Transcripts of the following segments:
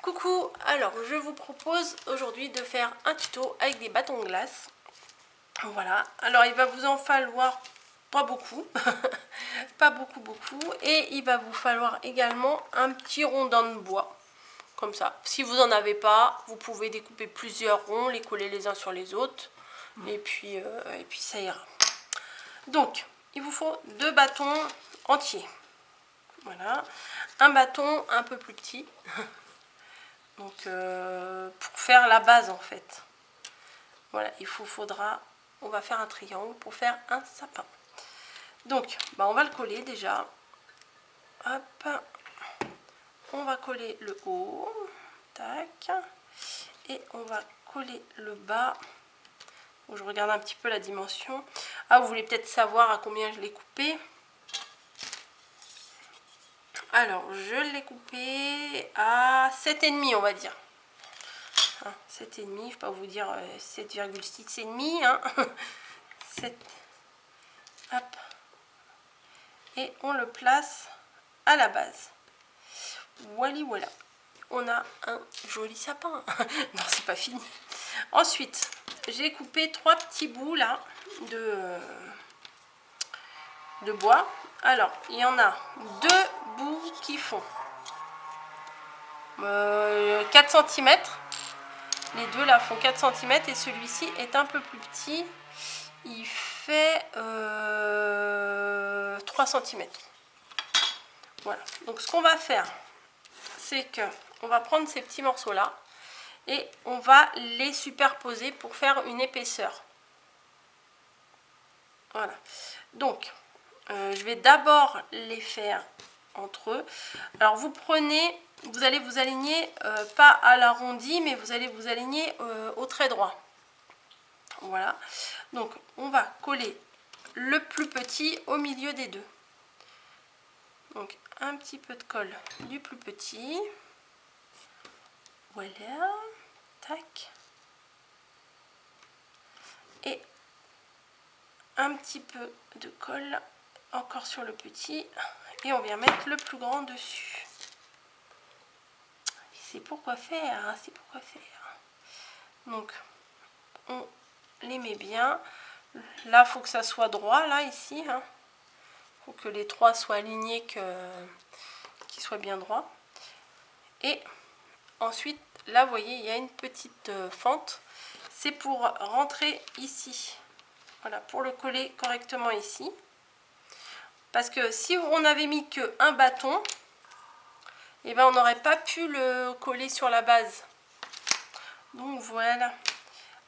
Coucou, alors je vous propose aujourd'hui de faire un tuto avec des bâtons de glace. Voilà, alors il va vous en falloir pas beaucoup, pas beaucoup, et il va vous falloir également un petit rondin de bois, comme ça. Si vous n'en avez pas, vous pouvez découper plusieurs ronds, les coller les uns sur les autres, et puis ça ira. Donc, il vous faut 2 bâtons entiers. Voilà, un bâton un peu plus petit. Donc pour faire la base en fait. Voilà, on va faire un triangle pour faire un sapin. Donc on va le coller déjà. Hop. On va coller le haut. Tac. Et on va coller le bas. Donc, je regarde un petit peu la dimension. Ah, vous voulez peut-être savoir à combien je l'ai coupé. Alors, je l'ai coupé à 7,5 on va dire. 7,5, je ne vais pas vous dire 7,6,5, hein. 7. Hop. Et on le place à la base. Voilà. On a un joli sapin. Non, c'est pas fini. Ensuite, j'ai coupé 3 petits bouts là de bois. Alors, il y en a 2 bouts qui font 4 cm. Les deux là font 4 cm et celui-ci est un peu plus petit. Il fait 3 cm. Voilà. Donc ce qu'on va faire, c'est que on va prendre ces petits morceaux là et on va les superposer pour faire une épaisseur. Voilà. Donc je vais d'abord les faire entre eux. Alors vous allez vous aligner pas à l'arrondi, mais vous allez vous aligner au trait droit. Voilà. Donc on va coller le plus petit au milieu des deux. Donc un petit peu de colle du plus petit. Voilà. Tac. Et un petit peu de colle encore sur le petit. Et on vient mettre le plus grand dessus. C'est pourquoi faire, hein, c'est pourquoi faire. Donc on les met bien. Là, il faut que ça soit droit, là, ici. Il faut que les 3 soient alignés, qu'ils soient bien droits. Et ensuite, là, vous voyez, il y a une petite fente. C'est pour rentrer ici. Voilà, pour le coller correctement ici. Parce que si on n'avait mis qu'un bâton, eh ben, on n'aurait pas pu le coller sur la base. Donc voilà.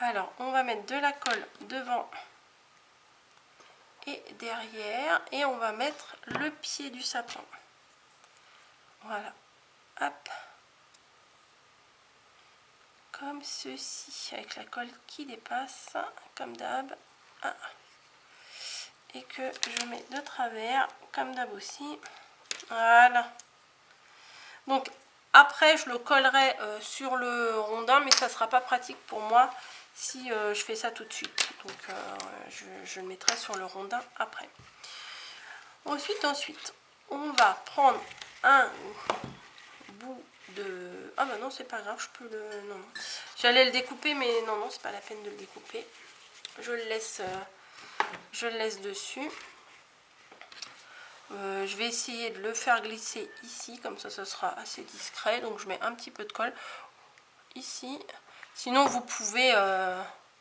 Alors, on va mettre de la colle devant et derrière. Et on va mettre le pied du sapin. Voilà. Hop. Comme ceci. Avec la colle qui dépasse. Comme d'hab. Ah. Et que je mets de travers. Comme d'hab aussi. Voilà. Donc, après, je le collerai sur le rondin. Mais ça ne sera pas pratique pour moi si je fais ça tout de suite. Donc, je le mettrai sur le rondin après. Ensuite, on va prendre un bout de... Ah bah non, c'est pas grave, je peux le... Non. J'allais le découper, mais non, c'est pas la peine de le découper. Je le laisse dessus. Je vais essayer de le faire glisser ici, comme ça sera assez discret. Donc je mets un petit peu de colle ici. Sinon, vous pouvez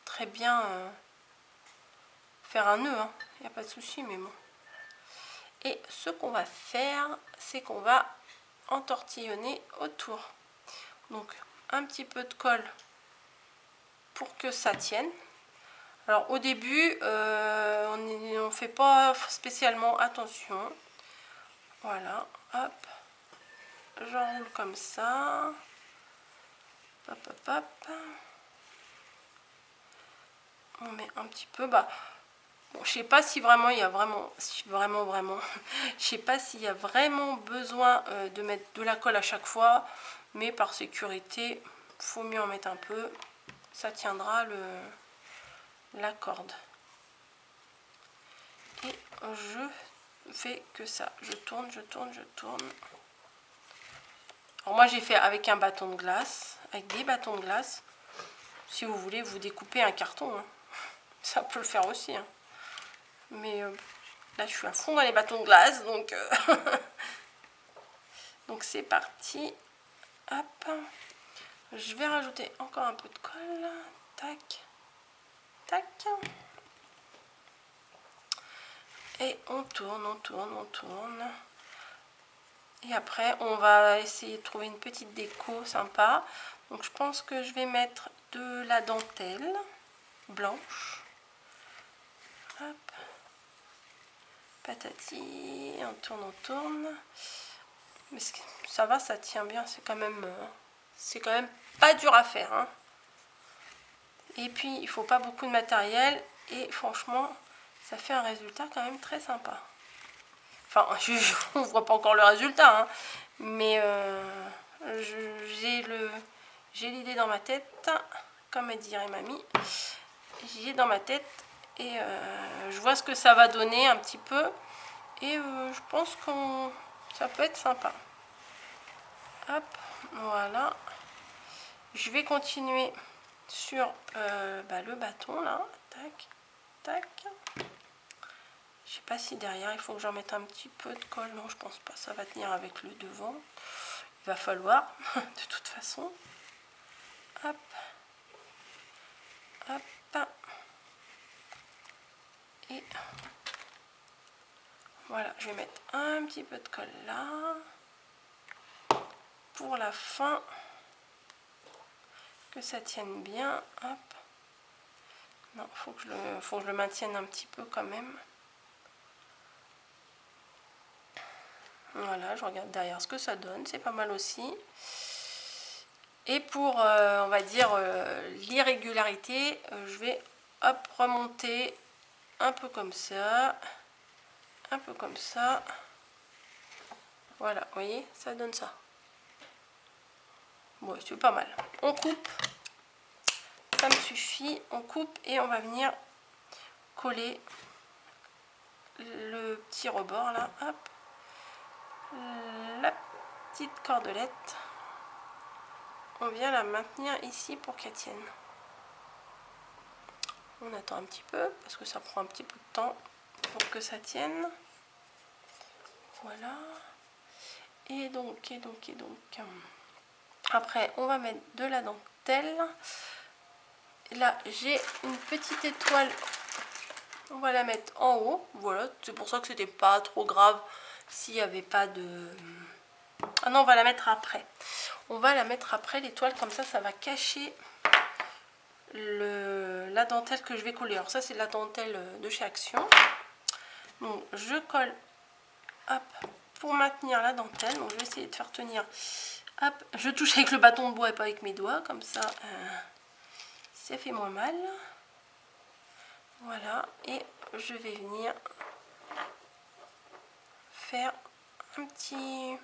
très bien faire un nœud, il n'y a pas de souci, mais bon. Et ce qu'on va faire, c'est qu'on va entortillonner autour. Donc un petit peu de colle pour que ça tienne. Alors au début, on ne fait pas spécialement attention. Voilà, hop. J'enroule comme ça. Hop, hop, hop. On met un petit peu, bon, je sais pas si vraiment il y a je sais pas s'il y a vraiment besoin de mettre de la colle à chaque fois, mais par sécurité, faut mieux en mettre un peu. Ça tiendra la corde. Et je fais que ça. Je tourne. Alors moi j'ai fait avec un bâton de glace, avec des bâtons de glace. Si vous voulez, vous découpez un carton, hein. Ça peut le faire aussi, hein. Mais là je suis à fond dans les bâtons de glace, donc donc c'est parti. Hop, je vais rajouter encore un peu de colle. Tac, tac. Et on tourne, on tourne, on tourne. Et après, on va essayer de trouver une petite déco sympa. Donc je pense que je vais mettre de la dentelle blanche. Hop. Patati, on tourne, on tourne. Mais ça va, ça tient bien, c'est quand même pas dur à faire, hein. Et puis, il faut pas beaucoup de matériel. Et franchement, ça fait un résultat quand même très sympa. Enfin, on ne voit pas encore le résultat, hein, mais j'ai l'idée dans ma tête, comme elle dirait mamie. J'ai dans ma tête et je vois ce que ça va donner un petit peu. Et je pense que ça peut être sympa. Hop, voilà. Je vais continuer sur le bâton là. Tac, tac. Je sais pas si derrière il faut que j'en mette un petit peu de colle. Non, je pense pas. Ça va tenir avec le devant. Il va falloir, de toute façon. Hop. Hop. Et voilà, je vais mettre un petit peu de colle là. Pour la fin. Que ça tienne bien. Hop. Non, faut que je le maintienne un petit peu quand même. Voilà, je regarde derrière ce que ça donne, c'est pas mal aussi. Et pour, on va dire, l'irrégularité, je vais hop, remonter un peu comme ça. Un peu comme ça. Voilà, vous voyez, ça donne ça. Bon, c'est pas mal. On coupe. Ça me suffit. On coupe et on va venir coller le petit rebord là. Hop. La petite cordelette, on vient la maintenir ici pour qu'elle tienne. On attend un petit peu parce que ça prend un petit peu de temps pour que ça tienne. Voilà. Et donc après on va mettre de la dentelle. Là j'ai une petite étoile, on va la mettre en haut. Voilà, c'est pour ça que c'était pas trop grave s'il n'y avait pas de... Ah non, on va la mettre après. On va la mettre après l'étoile, comme ça va cacher la dentelle que je vais coller. Alors ça c'est la dentelle de chez Action. Donc je colle, hop, pour maintenir la dentelle. Donc je vais essayer de faire tenir. Hop, je touche avec le bâton de bois et pas avec mes doigts, comme ça ça fait moins mal. Voilà, et je vais venir faire un petit...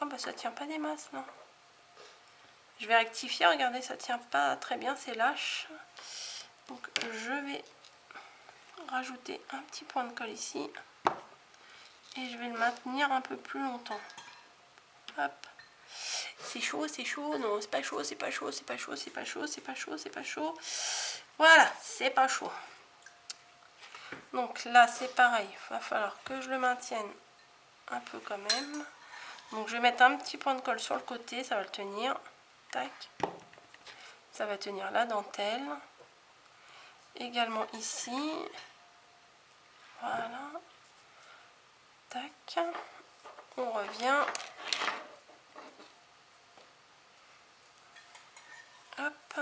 Oh bah ça tient pas des masses là. Je vais rectifier, regardez, ça tient pas très bien, c'est lâche. Donc je vais rajouter un petit point de colle ici. Et je vais le maintenir un peu plus longtemps. Hop. C'est chaud, non, c'est pas chaud, c'est pas chaud, c'est pas chaud, c'est pas chaud, c'est pas chaud, c'est pas chaud. Voilà, c'est pas chaud. Donc là, c'est pareil, il va falloir que je le maintienne un peu quand même. Donc je vais mettre un petit point de colle sur le côté, ça va le tenir. Tac. Ça va tenir la dentelle. Également ici. Voilà. Tac. On revient. Hop.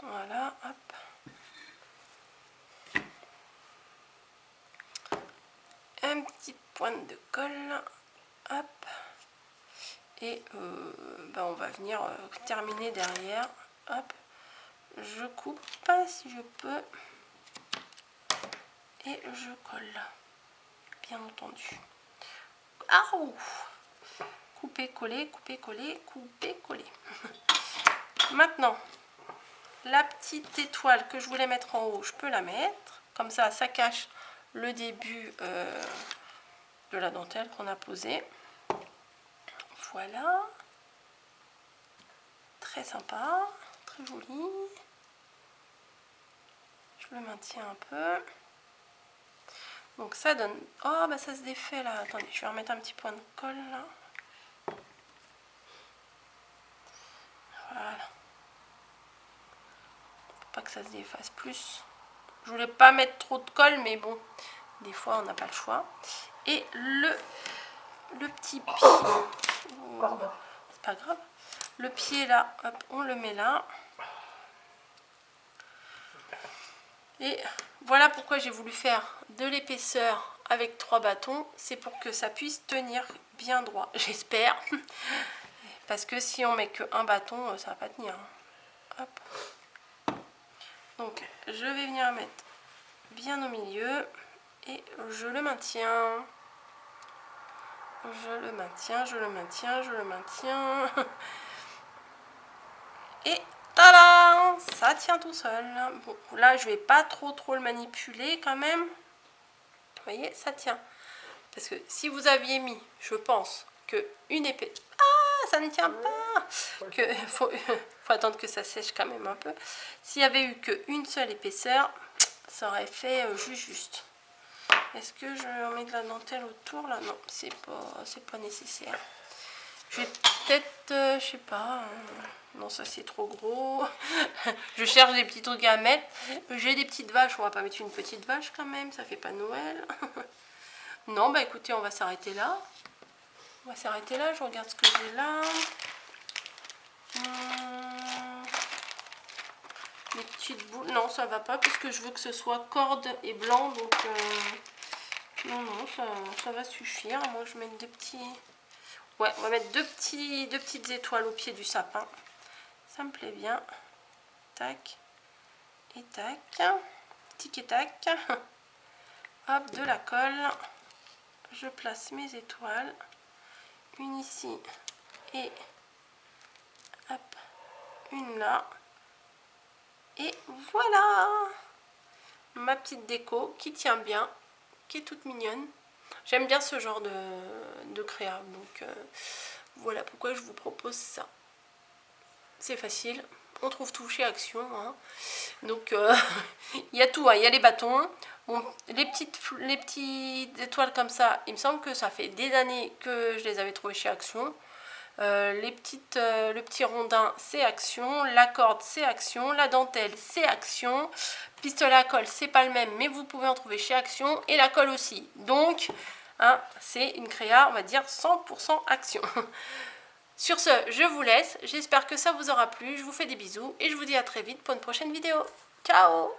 Voilà, hop. Un petit point de colle. Hop. Et on va venir terminer derrière. Hop. Je coupe si je peux. Et je colle. Bien entendu. Ah ouh. Couper, coller, couper, coller, couper, coller. Maintenant, la petite étoile que je voulais mettre en haut, je peux la mettre. Comme ça, ça cache le début de la dentelle qu'on a posée. Voilà. Très sympa, très joli. Je le maintiens un peu. Donc ça donne... Oh, bah ça se défait là. Attendez, je vais remettre un petit point de colle là. Voilà. Pour pas que ça se défasse plus. Je voulais pas mettre trop de colle, mais bon, des fois on n'a pas le choix. Et le petit pied... C'est pas grave. Le pied là, hop, on le met là. Et voilà pourquoi j'ai voulu faire de l'épaisseur avec 3 bâtons. C'est pour que ça puisse tenir bien droit, j'espère. Parce que si on met que un bâton, ça va pas tenir. Hop. Donc je vais venir mettre bien au milieu. Et je le maintiens. Je le maintiens, je le maintiens, je le maintiens. Et tada! Ça tient tout seul. Bon, là, je vais pas trop le manipuler quand même. Vous voyez, ça tient. Parce que si vous aviez mis, je pense, que une épée... Ah, ça ne tient pas! Faut attendre que ça sèche quand même un peu. S'il y avait eu qu'une seule épaisseur, ça aurait fait juste. Est-ce que je mets de la dentelle autour là? Non, c'est pas nécessaire. Je vais peut-être, je sais pas, non ça c'est trop gros. Je cherche des petits trucs à mettre. J'ai des petites vaches, on va pas mettre une petite vache quand même, ça fait pas Noël. Non, bah écoutez, on va s'arrêter là. On va s'arrêter là, je regarde ce que j'ai là. Les petites boules, non ça va pas puisque je veux que ce soit corde et blanc, donc non, ça va suffire. Moi je mets deux petits... Ouais, on va mettre deux petites étoiles au pied du sapin. Ça me plaît bien. Tac. Et tac. Tic et tac. Hop, de la colle. Je place mes étoiles. Une ici. Et hop, une là. Et voilà. Ma petite déco qui tient bien. Qui est toute mignonne. J'aime bien ce genre de créa, donc voilà pourquoi je vous propose ça. C'est facile, on trouve tout chez Action, hein. Donc il y a tout, hein. Il y a les bâtons, bon, les petites étoiles comme ça, il me semble que ça fait des années que je les avais trouvées chez Action. Le petit rondin c'est Action, la corde c'est Action, la dentelle c'est Action, pistolet à colle c'est pas le même mais vous pouvez en trouver chez Action et la colle aussi, donc hein, c'est une créa on va dire 100% Action. Sur ce je vous laisse, j'espère que ça vous aura plu, je vous fais des bisous et je vous dis à très vite pour une prochaine vidéo. Ciao!